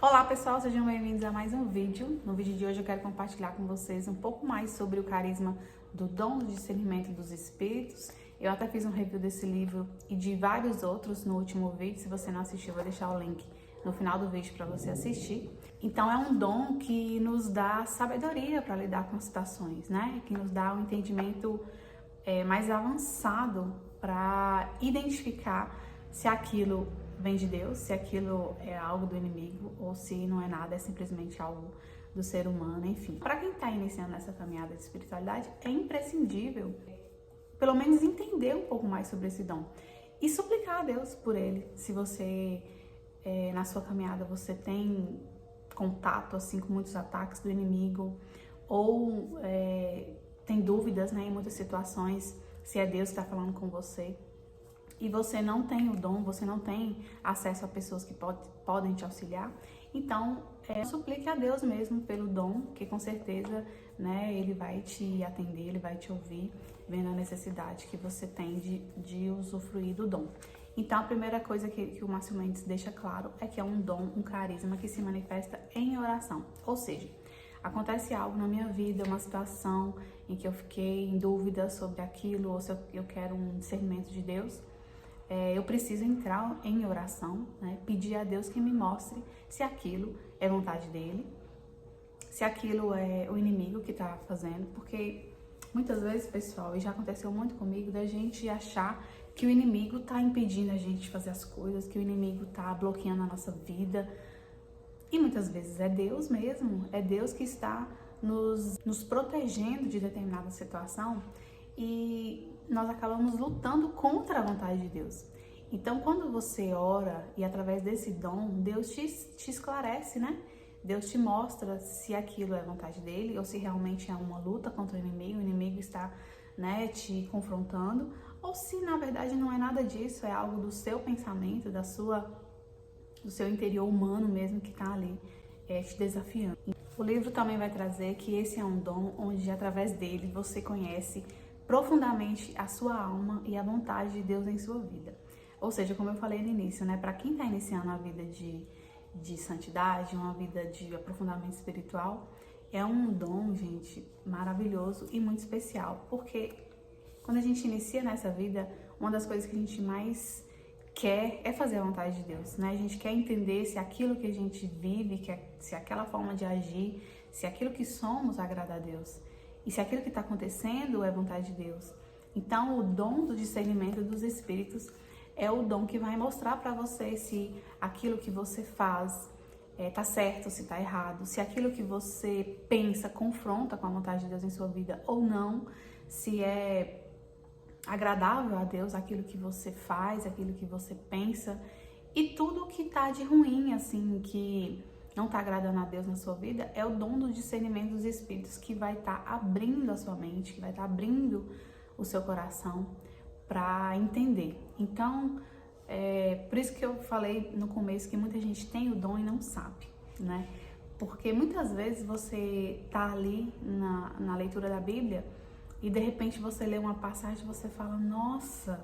Olá pessoal, sejam bem-vindos a mais um vídeo. No vídeo de hoje eu quero compartilhar com vocês um pouco mais sobre o carisma do dom do discernimento dos espíritos. Eu até fiz um review desse livro e de vários outros no último vídeo. Se você não assistiu, eu vou deixar o link no final do vídeo para você assistir. Então é um dom que nos dá sabedoria para lidar com as situações, né? Que nos dá um entendimento mais avançado para identificar se aquilo vem de Deus, se aquilo é algo do inimigo ou se não é nada, é simplesmente algo do ser humano, enfim. Para quem está iniciando essa caminhada de espiritualidade, é imprescindível, pelo menos, entender um pouco mais sobre esse dom e suplicar a Deus por ele. Se você, na sua caminhada, você tem contato assim com muitos ataques do inimigo ou tem dúvidas, né, em muitas situações, se é Deus que está falando com você, e você não tem o dom, você não tem acesso a pessoas que podem te auxiliar, então suplique a Deus mesmo pelo dom, que com certeza, né, Ele vai te atender, Ele vai te ouvir, vendo a necessidade que você tem de usufruir do dom. Então a primeira coisa que o Márcio Mendes deixa claro é que é um dom, um carisma que se manifesta em oração, ou seja, acontece algo na minha vida, uma situação em que eu fiquei em dúvida sobre aquilo, ou se eu quero um discernimento de Deus, eu preciso entrar em oração, né? Pedir a Deus que me mostre se aquilo é vontade dele, se aquilo é o inimigo que está fazendo, porque muitas vezes, pessoal, e já aconteceu muito comigo, da gente achar que o inimigo está impedindo a gente de fazer as coisas, que o inimigo está bloqueando a nossa vida, e muitas vezes é Deus mesmo, é Deus que está nos protegendo de determinada situação, e nós acabamos lutando contra a vontade de Deus. Então, quando você ora e através desse dom, Deus te esclarece, né? Deus te mostra se aquilo é vontade dele ou se realmente é uma luta contra o inimigo está, né, te confrontando, ou se na verdade não é nada disso, é algo do seu pensamento, do seu interior humano mesmo que está ali te desafiando. O livro também vai trazer que esse é um dom onde através dele você conhece profundamente a sua alma e a vontade de Deus em sua vida. Ou seja, como eu falei no início, né, para quem está iniciando a vida de santidade, uma vida de aprofundamento espiritual, é um dom, gente, maravilhoso e muito especial, porque quando a gente inicia nessa vida, uma das coisas que a gente mais quer é fazer a vontade de Deus, né? A gente quer entender se aquilo que a gente vive, se aquela forma de agir, se aquilo que somos agrada a Deus. E se aquilo que está acontecendo é vontade de Deus. Então, o dom do discernimento dos espíritos é o dom que vai mostrar para você se aquilo que você faz está certo, se está errado, se aquilo que você pensa confronta com a vontade de Deus em sua vida ou não, se é agradável a Deus aquilo que você faz, aquilo que você pensa, e tudo que está de ruim, assim, que não está agradando a Deus na sua vida, é o dom do discernimento dos espíritos que vai estar abrindo a sua mente, que vai estar abrindo o seu coração para entender. Então, por isso que eu falei no começo que muita gente tem o dom e não sabe, né? Porque muitas vezes você tá ali na leitura da Bíblia e de repente você lê uma passagem e você fala, nossa,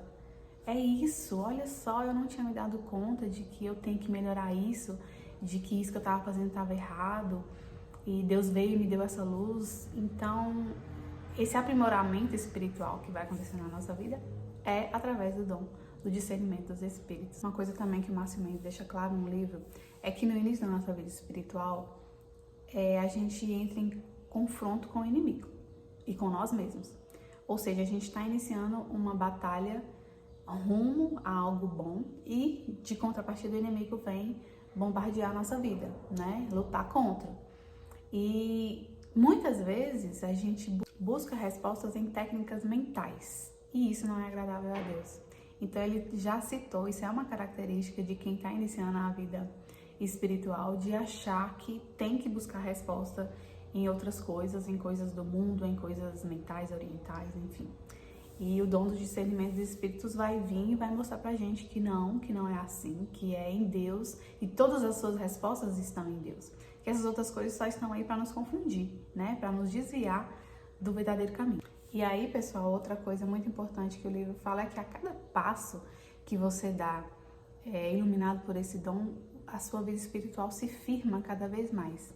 é isso, olha só, eu não tinha me dado conta de que eu tenho que melhorar isso, de que isso que eu estava fazendo estava errado, e Deus veio e me deu essa luz. Então, esse aprimoramento espiritual que vai acontecer na nossa vida é através do dom do discernimento dos espíritos. Uma coisa também que o Márcio Mendes deixa claro no livro é que no início da nossa vida espiritual, a gente entra em confronto com o inimigo e com nós mesmos. Ou seja, a gente está iniciando uma batalha rumo a algo bom e de contrapartida o inimigo vem bombardear a nossa vida, né? Lutar contra. E muitas vezes a gente busca respostas em técnicas mentais e isso não é agradável a Deus. Então ele já citou, isso é uma característica de quem está iniciando a vida espiritual, de achar que tem que buscar resposta em outras coisas, em coisas do mundo, em coisas mentais, orientais, enfim. E o dom do discernimento dos espíritos vai vir e vai mostrar pra gente que não é assim, que é em Deus e todas as suas respostas estão em Deus. Que essas outras coisas só estão aí para nos confundir, né? Para nos desviar do verdadeiro caminho. E aí, pessoal, outra coisa muito importante que o livro fala é que a cada passo que você dá iluminado por esse dom, a sua vida espiritual se firma cada vez mais.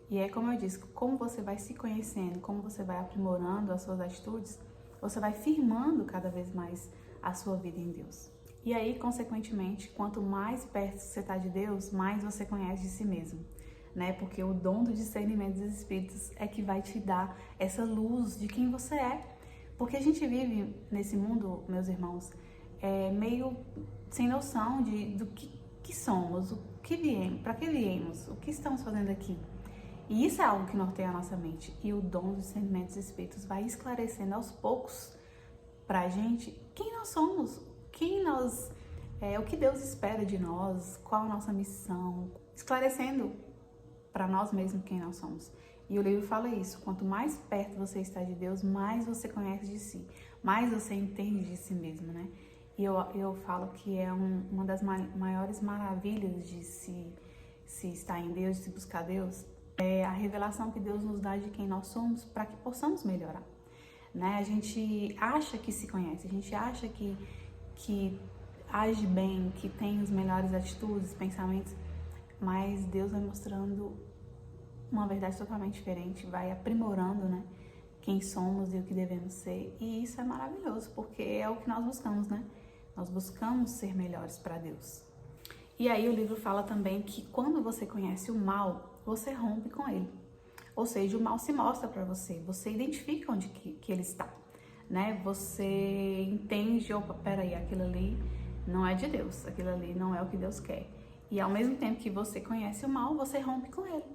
E é como eu disse, como você vai se conhecendo, como você vai aprimorando as suas atitudes, você vai firmando cada vez mais a sua vida em Deus. E aí, consequentemente, quanto mais perto você está de Deus, mais você conhece de si mesmo, né? Porque o dom do discernimento dos espíritos é que vai te dar essa luz de quem você é. Porque a gente vive nesse mundo, meus irmãos, meio sem noção do que somos, o que viemos, para que viemos, o que estamos fazendo aqui. E isso é algo que norteia a nossa mente. E o dom do discernimento dos espíritos vai esclarecendo aos poucos pra gente quem nós somos, o que Deus espera de nós, qual a nossa missão, esclarecendo para nós mesmos quem nós somos. E o livro fala isso, quanto mais perto você está de Deus, mais você conhece de si, mais você entende de si mesmo, né? E eu falo que é uma das maiores maravilhas de se estar em Deus, de se buscar Deus, é a revelação que Deus nos dá de quem nós somos para que possamos melhorar, né? A gente acha que se conhece, a gente acha que age bem, que tem as melhores atitudes, pensamentos, mas Deus vai mostrando uma verdade totalmente diferente, vai aprimorando, né, quem somos e o que devemos ser. E isso é maravilhoso, porque é o que nós buscamos, né? Nós buscamos ser melhores para Deus. E aí o livro fala também que quando você conhece o mal, você rompe com ele. Ou seja, o mal se mostra para você, você identifica onde que ele está, né? Você entende, opa, peraí, aquilo ali não é de Deus, aquilo ali não é o que Deus quer. E ao mesmo tempo que você conhece o mal, você rompe com ele.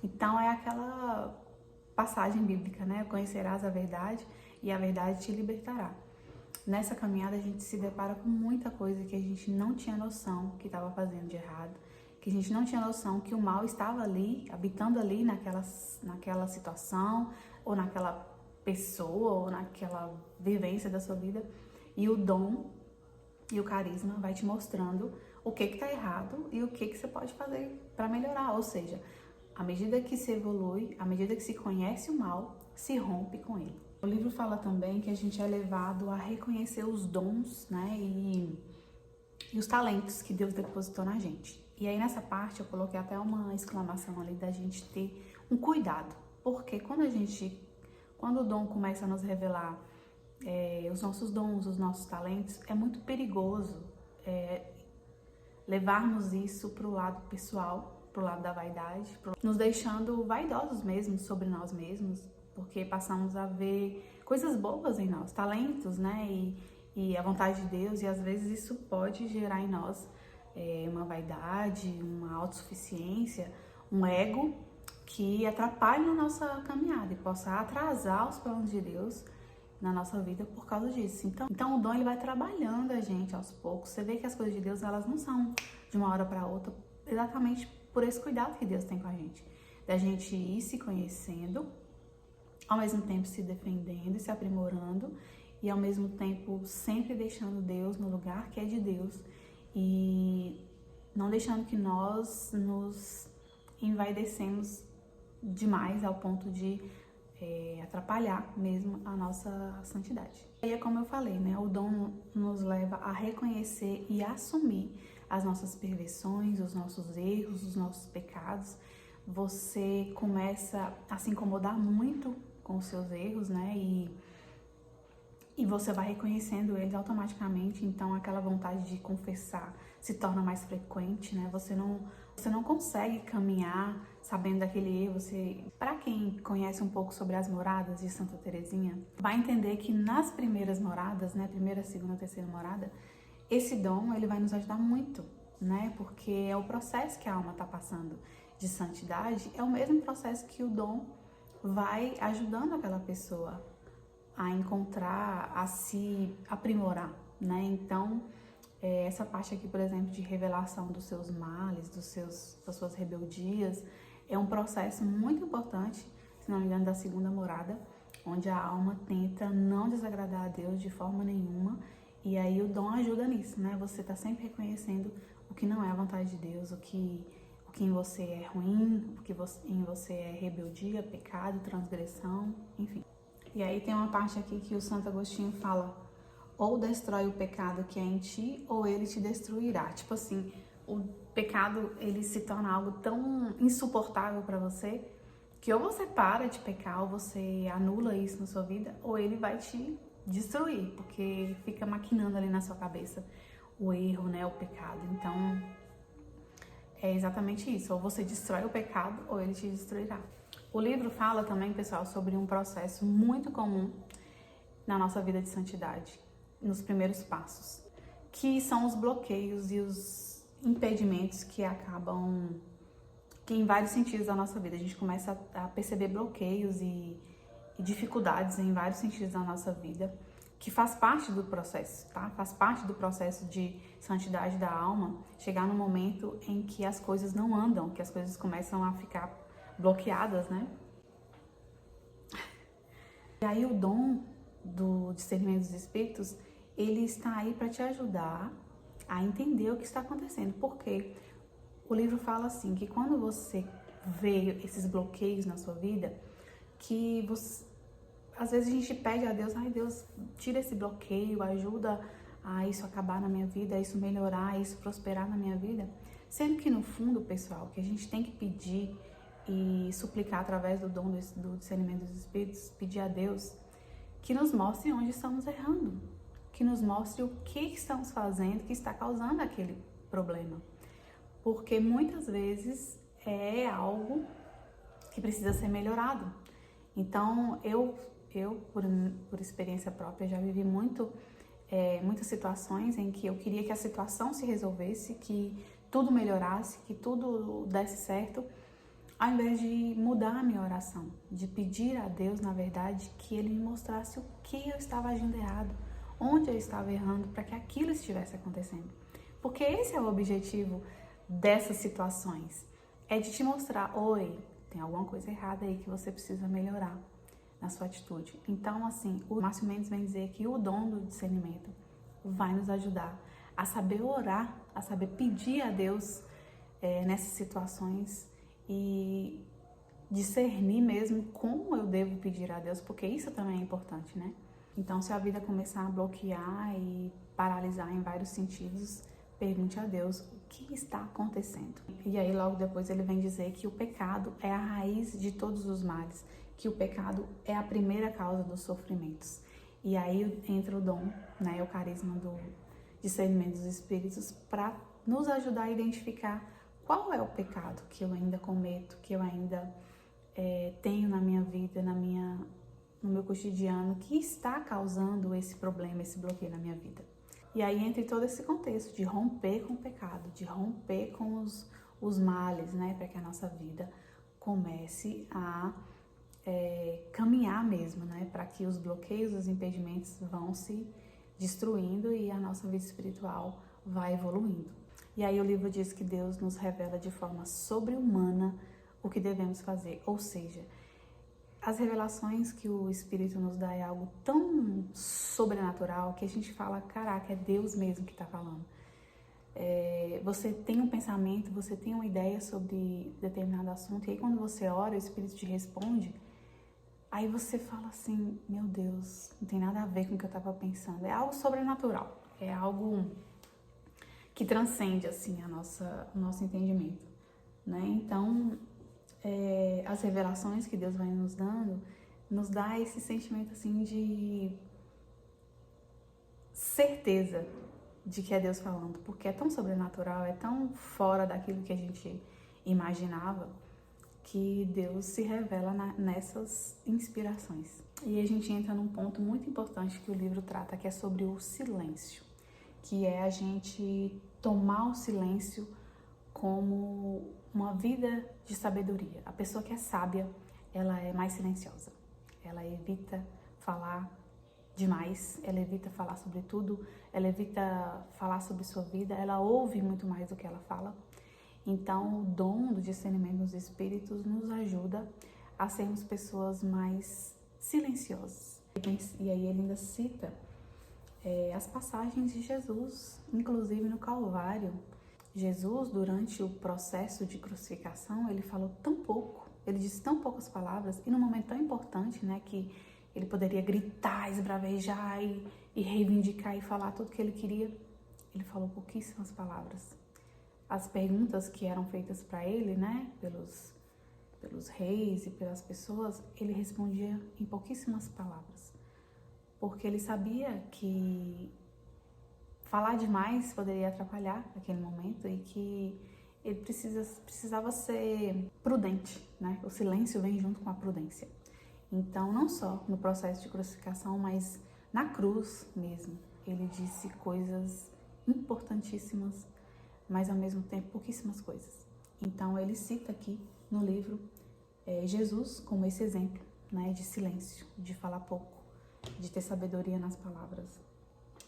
Então é aquela passagem bíblica, né? Conhecerás a verdade e a verdade te libertará. Nessa caminhada a gente se depara com muita coisa que a gente não tinha noção que estava fazendo de errado, que a gente não tinha noção que o mal estava ali, habitando ali naquela situação, ou naquela pessoa, ou naquela vivência da sua vida. E o dom e o carisma vai te mostrando o que está errado e o que você pode fazer para melhorar. Ou seja, à medida que se evolui, à medida que se conhece o mal, se rompe com ele. O livro fala também que a gente é levado a reconhecer os dons, né, e os talentos que Deus depositou na gente. E aí nessa parte eu coloquei até uma exclamação ali da gente ter um cuidado, porque quando o dom começa a nos revelar os nossos dons, os nossos talentos, é muito perigoso levarmos isso para o lado pessoal, para o lado da vaidade, nos deixando vaidosos mesmo sobre nós mesmos, porque passamos a ver coisas boas em nós, talentos, né, e a vontade de Deus, e às vezes isso pode gerar em nós uma vaidade, uma autossuficiência, um ego que atrapalhe a nossa caminhada e possa atrasar os planos de Deus na nossa vida por causa disso. Então o dom ele vai trabalhando a gente aos poucos. Você vê que as coisas de Deus elas não são de uma hora para outra, exatamente por esse cuidado que Deus tem com a gente, da gente ir se conhecendo, ao mesmo tempo se defendendo e se aprimorando, e ao mesmo tempo sempre deixando Deus no lugar que é de Deus e não deixando que nós nos envaidecemos demais ao ponto de atrapalhar mesmo a nossa santidade. E é como eu falei, né? O dom nos leva a reconhecer e assumir as nossas perversões, os nossos erros, os nossos pecados. Você começa a se incomodar muito com os seus erros, né? E você vai reconhecendo eles automaticamente, então aquela vontade de confessar se torna mais frequente, né? Você não consegue caminhar sabendo daquele erro. Para quem conhece um pouco sobre as moradas de Santa Teresinha, vai entender que nas primeiras moradas, né, primeira, segunda, terceira morada, esse dom ele vai nos ajudar muito, né? Porque é o processo que a alma está passando de santidade, é o mesmo processo que o dom vai ajudando aquela pessoa a encontrar, a se aprimorar, né? Então, essa parte aqui, por exemplo, de revelação dos seus males, das suas rebeldias, é um processo muito importante, se não me engano, da segunda morada, onde a alma tenta não desagradar a Deus de forma nenhuma, e aí o dom ajuda nisso, né? Você tá sempre reconhecendo o que não é a vontade de Deus, o que em você é ruim, o que em você é rebeldia, pecado, transgressão, enfim. E aí tem uma parte aqui que o Santo Agostinho fala: ou destrói o pecado que é em ti, ou ele te destruirá. Tipo assim, pecado, ele se torna algo tão insuportável para você, que ou você para de pecar, ou você anula isso na sua vida, ou ele vai te destruir, porque fica maquinando ali na sua cabeça o erro, né, o pecado. Então, é exatamente isso, ou você destrói o pecado, ou ele te destruirá. O livro fala também, pessoal, sobre um processo muito comum na nossa vida de santidade, nos primeiros passos, que são os bloqueios e os impedimentos que acabam, que em vários sentidos da nossa vida, a gente começa a perceber bloqueios e dificuldades em vários sentidos da nossa vida, que faz parte do processo, tá? Faz parte do processo de santidade da alma, chegar no momento em que as coisas não andam, que as coisas começam a ficar bloqueadas, né? E aí o dom do discernimento dos espíritos, ele está aí para te ajudar a entender o que está acontecendo. Porque o livro fala assim, que quando você vê esses bloqueios na sua vida, que você, às vezes a gente pede a Deus, ai Deus, tira esse bloqueio, ajuda a isso acabar na minha vida, a isso melhorar, a isso prosperar na minha vida. Sendo que no fundo, pessoal, que a gente tem que pedir e suplicar através do dom do discernimento dos espíritos, pedir a Deus que nos mostre onde estamos errando, que nos mostre o que estamos fazendo que está causando aquele problema. Porque muitas vezes é algo que precisa ser melhorado. Então, eu por experiência própria, já vivi muitas situações em que eu queria que a situação se resolvesse, que tudo melhorasse, que tudo desse certo, ao invés de mudar a minha oração, de pedir a Deus, na verdade, que Ele me mostrasse o que eu estava agindo errado, onde eu estava errando, para que aquilo estivesse acontecendo. Porque esse é o objetivo dessas situações, é de te mostrar, oi, tem alguma coisa errada aí que você precisa melhorar na sua atitude. Então, assim, o Márcio Mendes vem dizer que o dom do discernimento vai nos ajudar a saber orar, a saber pedir a Deus nessas situações e discernir mesmo como eu devo pedir a Deus, porque isso também é importante, né? Então, se a vida começar a bloquear e paralisar em vários sentidos, pergunte a Deus o que está acontecendo. E aí, logo depois, ele vem dizer que o pecado é a raiz de todos os males, que o pecado é a primeira causa dos sofrimentos. E aí entra o dom, né, o carisma do discernimento dos espíritos, para nos ajudar a identificar qual é o pecado que eu ainda cometo, que eu ainda tenho na minha vida, no meu cotidiano, que está causando esse problema, esse bloqueio na minha vida. E aí entra todo esse contexto de romper com o pecado, de romper com os males, né, para que a nossa vida comece a caminhar mesmo, né, para que os bloqueios, os impedimentos vão se destruindo e a nossa vida espiritual vai evoluindo. E aí o livro diz que Deus nos revela de forma sobre-humana o que devemos fazer, ou seja, as revelações que o Espírito nos dá é algo tão sobrenatural que a gente fala, caraca, é Deus mesmo que está falando. Você tem um pensamento, você tem uma ideia sobre determinado assunto, e aí quando você ora, o Espírito te responde, aí você fala assim, meu Deus, não tem nada a ver com o que eu estava pensando. É algo sobrenatural, é algo que transcende assim o nosso entendimento, né? Então, as revelações que Deus vai nos dando, nos dá esse sentimento assim de certeza de que é Deus falando, porque é tão sobrenatural, é tão fora daquilo que a gente imaginava, que Deus se revela nessas inspirações. E a gente entra num ponto muito importante que o livro trata, que é sobre o silêncio, que é a gente tomar o silêncio como uma vida de sabedoria. A pessoa que é sábia, ela é mais silenciosa. Ela evita falar demais, ela evita falar sobre tudo, ela evita falar sobre sua vida, ela ouve muito mais do que ela fala. Então, o dom do discernimento dos espíritos nos ajuda a sermos pessoas mais silenciosas. E aí ele ainda cita as passagens de Jesus, inclusive no Calvário. Jesus, durante o processo de crucificação, ele falou tão pouco, ele disse tão poucas palavras, e num momento tão importante, né, que ele poderia gritar, esbravejar e reivindicar e falar tudo que ele queria, ele falou pouquíssimas palavras. as perguntas que eram feitas para ele, né, pelos reis e pelas pessoas, ele respondia em pouquíssimas palavras, porque ele sabia que falar demais poderia atrapalhar aquele momento e que ele precisava ser prudente, né? O silêncio vem junto com a prudência. Então, não só no processo de crucificação, mas na cruz mesmo, ele disse coisas importantíssimas, mas ao mesmo tempo pouquíssimas coisas. Então, ele cita aqui no livro Jesus como esse exemplo, né? De silêncio, de falar pouco, de ter sabedoria nas palavras.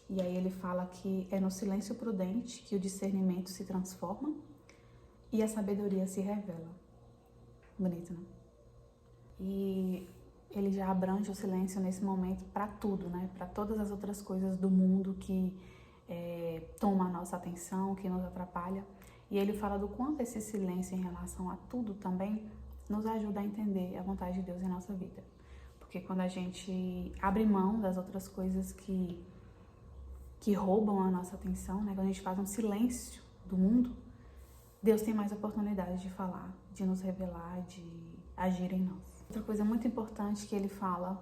E aí ele fala que é no silêncio prudente que o discernimento se transforma e a sabedoria se revela. Bonito, né? E ele já abrange o silêncio nesse momento para tudo, né? Para todas as outras coisas do mundo que toma a nossa atenção, que nos atrapalha. E ele fala do quanto esse silêncio em relação a tudo também nos ajuda a entender a vontade de Deus em nossa vida. Porque quando a gente abre mão das outras coisas que roubam a nossa atenção, né? Quando a gente faz um silêncio do mundo, Deus tem mais oportunidade de falar, de nos revelar, de agir em nós. Outra coisa muito importante que ele fala,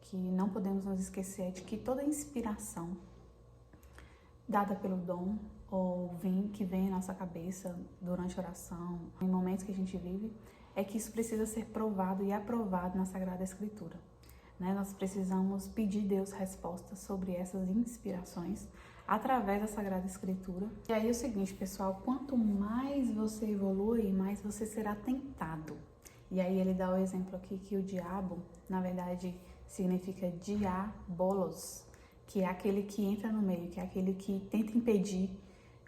que não podemos nos esquecer, é de que toda inspiração dada pelo dom ou que vem à nossa cabeça durante a oração, em momentos que a gente vive, é que isso precisa ser provado e aprovado na Sagrada Escritura. Nós precisamos pedir a Deus respostas sobre essas inspirações através da Sagrada Escritura. E aí é o seguinte, pessoal, quanto mais você evolui, mais você será tentado. E aí ele dá o exemplo aqui que o diabo, na verdade, significa diabolos, que é aquele que entra no meio, que é aquele que tenta impedir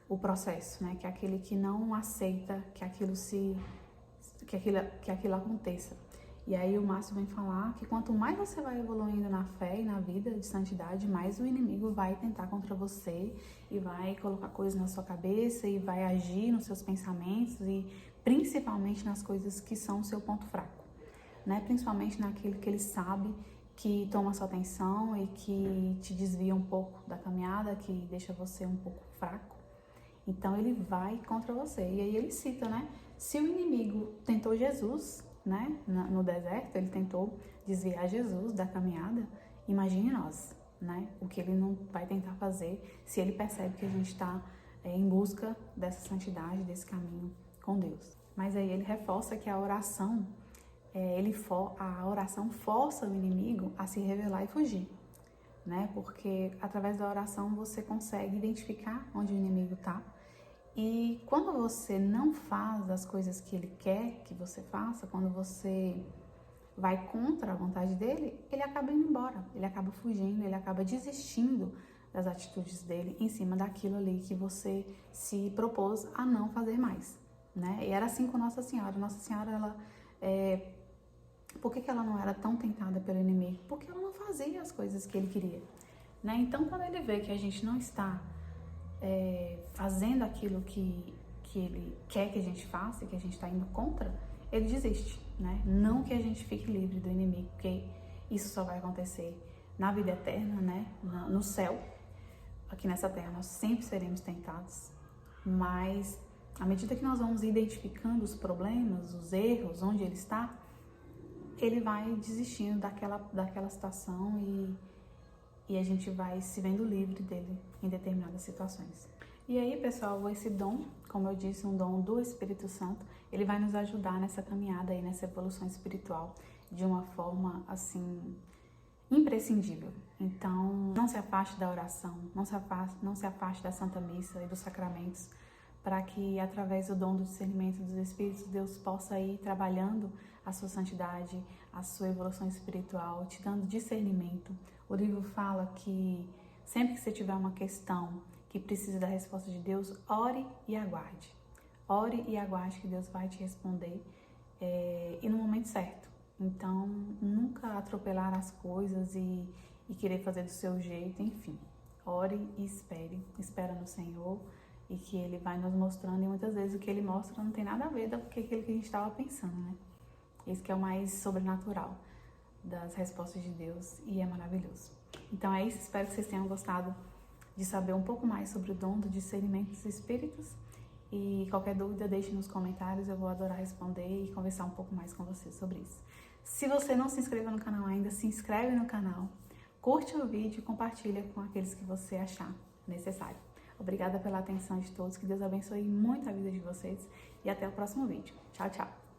o processo, né? Que é aquele que não aceita que aquilo aconteça. E aí o Márcio vem falar que quanto mais você vai evoluindo na fé e na vida de santidade, mais o inimigo vai tentar contra você e vai colocar coisas na sua cabeça e vai agir nos seus pensamentos e principalmente nas coisas que são o seu ponto fraco, né? Principalmente naquilo que ele sabe que toma sua atenção e que te desvia um pouco da caminhada, que deixa você um pouco fraco. Então ele vai contra você. E aí ele cita, né? Se o inimigo tentou Jesus, né, no deserto, ele tentou desviar Jesus da caminhada, imagine nós, né, o que ele não vai tentar fazer se ele percebe que a gente está em busca dessa santidade, desse caminho com Deus. Mas aí ele reforça que a oração, a oração força o inimigo a se revelar e fugir, né, porque através da oração você consegue identificar onde o inimigo está. E quando você não faz as coisas que ele quer que você faça, quando você vai contra a vontade dele, ele acaba indo embora, ele acaba fugindo, ele acaba desistindo das atitudes dele em cima daquilo ali que você se propôs a não fazer mais, né? E era assim com Nossa Senhora. Nossa Senhora, ela, por que ela não era tão tentada pelo inimigo? Porque ela não fazia as coisas que ele queria, né? Então, quando ele vê que a gente não está fazendo aquilo que ele quer que a gente faça, que a gente está indo contra, ele desiste, né? Não que a gente fique livre do inimigo, porque isso só vai acontecer na vida eterna, né? No céu. Aqui nessa terra nós sempre seremos tentados, mas à medida que nós vamos identificando os problemas, os erros, onde ele está, ele vai desistindo daquela situação e a gente vai se vendo livre dele em determinadas situações. E aí, pessoal, esse dom, como eu disse, um dom do Espírito Santo, ele vai nos ajudar nessa caminhada aí, nessa evolução espiritual, de uma forma, assim, imprescindível. Então, não se afaste da oração, não se afaste da Santa Missa e dos sacramentos, para que, através do dom do discernimento dos Espíritos, Deus possa ir trabalhando a sua santidade, a sua evolução espiritual, te dando discernimento. O livro fala que sempre que você tiver uma questão que precisa da resposta de Deus, ore e aguarde. Ore e aguarde que Deus vai te responder e no momento certo. Então, nunca atropelar as coisas e querer fazer do seu jeito, enfim. Ore e espera no Senhor e que Ele vai nos mostrando, e muitas vezes o que Ele mostra não tem nada a ver com aquilo que a gente estava pensando, né? Esse que é o mais sobrenatural das respostas de Deus e é maravilhoso. Então é isso, espero que vocês tenham gostado de saber um pouco mais sobre o dom do discernimento dos Espíritos E qualquer dúvida, deixe nos comentários, eu vou adorar responder e conversar um pouco mais com você sobre isso. Se você não se inscreveu no canal ainda, se inscreve no canal, curte o vídeo e compartilha com aqueles que você achar necessário. Obrigada pela atenção de todos, que Deus abençoe muito a vida de vocês e até o próximo vídeo. Tchau, tchau!